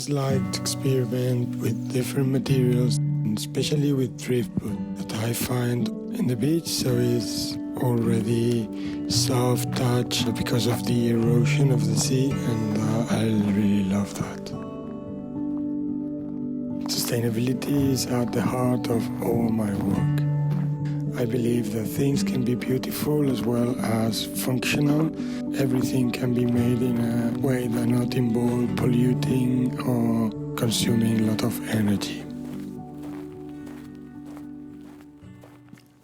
always like to experiment with different materials, especially with driftwood that I find in the beach, so it's already soft touch because of the erosion of the sea, and I really love that. Sustainability is at the heart of all my work. I believe that things can be beautiful as well as functional. Everything can be made in a way that not involve polluting or consuming a lot of energy.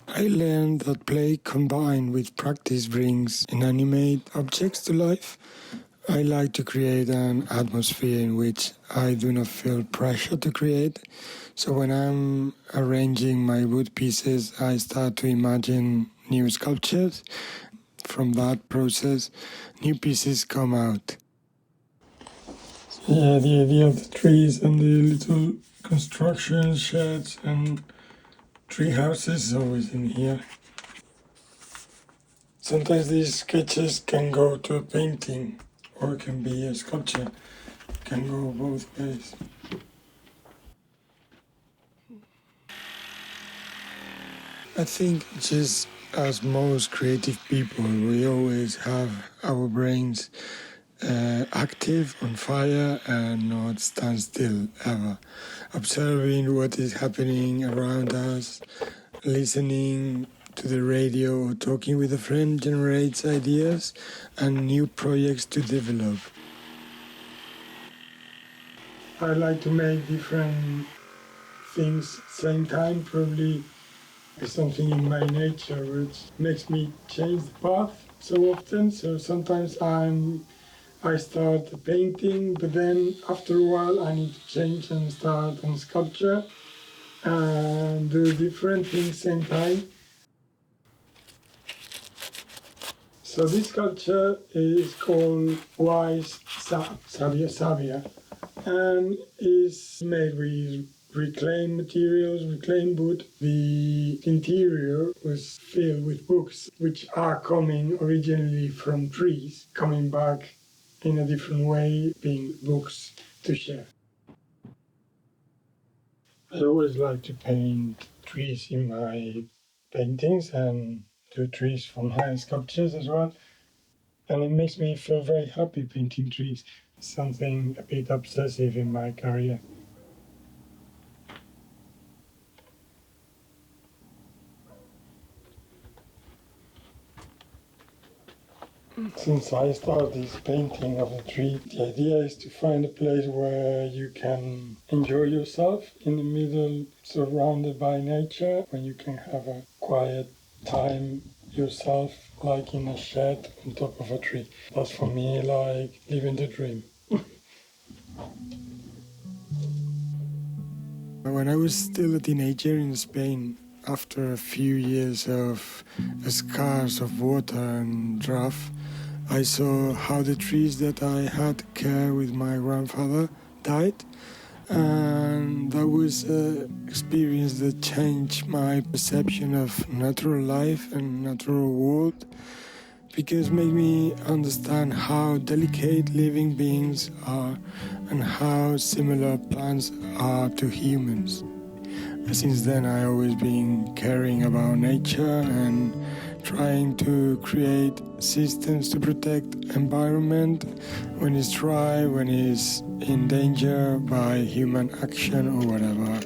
I learned that play combined with practice brings inanimate objects to life. I like to create an atmosphere in which I do not feel pressure to create. So when I'm arranging my wood pieces, I start to imagine new sculptures. From that process, new pieces come out. Yeah, the idea of the trees and the little construction sheds and tree houses is always in here. Sometimes these sketches can go to a painting or it can be a sculpture. It can go both ways. I think just as most creative people, we always have our brains active, on fire, and not stand still ever. Observing what is happening around us, listening to the radio or talking with a friend generates ideas and new projects to develop. I like to make different things at the same time, probably something in my nature which makes me change the path so often. So sometimes I start painting, but then after a while I need to change and start on sculpture and do different things at the same time. So this sculpture is called Wise Savia, and is made with reclaimed materials, reclaimed wood. The interior was filled with books, which are coming originally from trees, coming back in a different way, being books to share. I always like to paint trees in my paintings and do trees for my sculptures as well. And it makes me feel very happy painting trees. Something a bit obsessive in my career. Since I started this painting of a tree, the idea is to find a place where you can enjoy yourself in the middle, surrounded by nature, where you can have a quiet time yourself, like in a shed on top of a tree. That's for me like living the dream. When I was still a teenager in Spain, after a few years of scarce of water and drought, I saw how the trees that I had care with my grandfather died, and that was an experience that changed my perception of natural life and natural world, because it made me understand how delicate living beings are and how similar plants are to humans. Since then, I always been caring about nature and trying to create systems to protect environment when it's dry, when it's in danger by human action or whatever.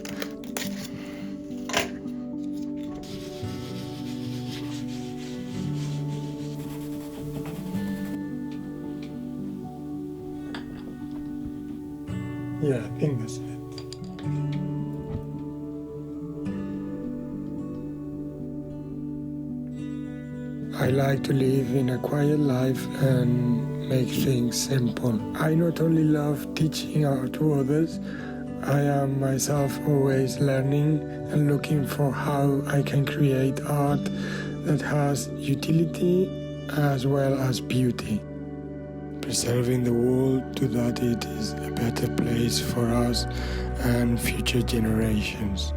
Yeah, I think that's it. I like to live in a quiet life and make things simple. I not only love teaching art to others, I am myself always learning and looking for how I can create art that has utility as well as beauty. Preserving the world so that it is a better place for us and future generations.